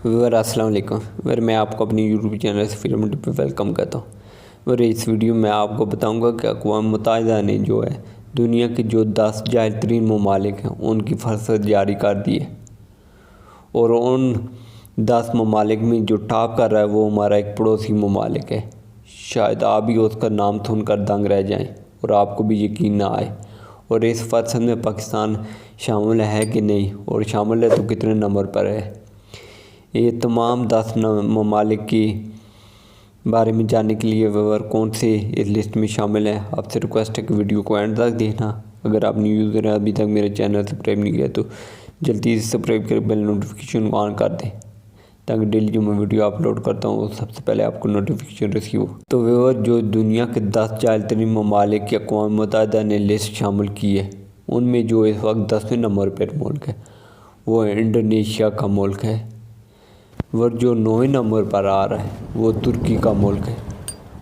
السلام علیکم میں آپ کو اپنی یوٹیوب چینل سے فلم پہ ویلکم کرتا ہوں۔ اس ویڈیو میں آپ کو بتاؤں گا کہ اقوام متحدہ نے جو ہے دنیا کے جو 10 جاہل ترین ممالک ہیں ان کی فہرست جاری کر دی ہے، اور ان 10 ممالک میں جو ٹاپ کر رہا ہے وہ ہمارا ایک پڑوسی ممالک ہے۔ شاید آپ بھی اس کا نام سن کر دنگ رہ جائیں اور آپ کو بھی یقین نہ آئے، اور اس فہرست میں پاکستان شامل ہے کہ نہیں، اور شامل ہے تو کتنے نمبر پر ہے۔ یہ تمام 10 ممالک کی بارے میں جاننے کے لیے کون سے اس لسٹ میں شامل ہیں، آپ سے ریکویسٹ ہے کہ ویڈیو کو اینڈ تک دیکھنا۔ اگر آپ نیو یوزر ہیں ابھی تک میرے چینل سبسکرائب نہیں کیا تو جلدی سے سبسکرائب کر بیل نوٹیفیکیشن کو آن کر دیں، تاکہ ڈیلی جو میں ویڈیو اپلوڈ کرتا ہوں سب سے پہلے آپ کو نوٹیفیکیشن ریسیو ہو۔ تو جو دنیا کے 10 جاہل ترین ممالک کی اقوام متحدہ نے لسٹ شامل کی ہے، ان میں جو اس وقت 10ویں نمبر پر ملک ہے وہ انڈونیشیا کا ملک ہے، اور جو 9ویں نمبر پر آ رہا ہے وہ ترکی کا ملک ہے،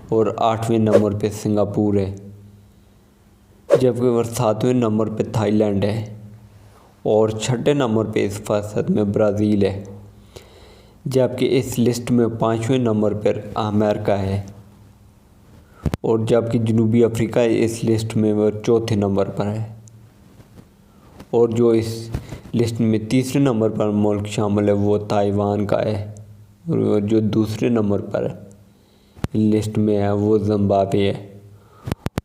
اور 8ویں نمبر پہ سنگاپور ہے، جبکہ 7ویں نمبر پہ تھائی لینڈ ہے، اور 6 نمبر پہ اس فہرست میں برازیل ہے، جبکہ اس لسٹ میں 5ویں نمبر پر امریکہ ہے، اور جبکہ جنوبی افریقہ اس لسٹ میں وہ 4تھے نمبر پر ہے، اور جو اس لسٹ میں 3رے نمبر پر ملک شامل ہے وہ تائیوان کا ہے، اور جو 2 نمبر پر لسٹ میں ہے وہ زمبابوے ہے،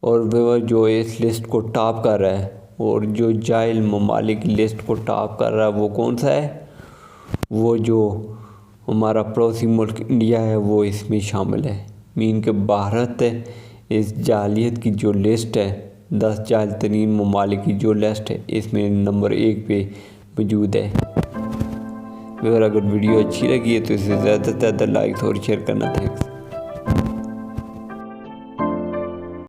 اور جو اس لسٹ کو ٹاپ کر رہا ہے اور جو جاہل ممالک لسٹ کو ٹاپ کر رہا ہے وہ کون سا ہے، وہ جو ہمارا پڑوسی ملک انڈیا ہے وہ اس میں شامل ہے۔ مین کہ بھارت ہے اس جاہلیت کی جو لسٹ ہے 10 جاہل ترین ممالک کی جو لسٹ ہے اس میں نمبر 1 پہ موجود ہے۔ اگر ویڈیو اچھی لگی ہے تو اسے زیادہ سے زیادہ لائک اور شیئر کرنا۔ تھینکس۔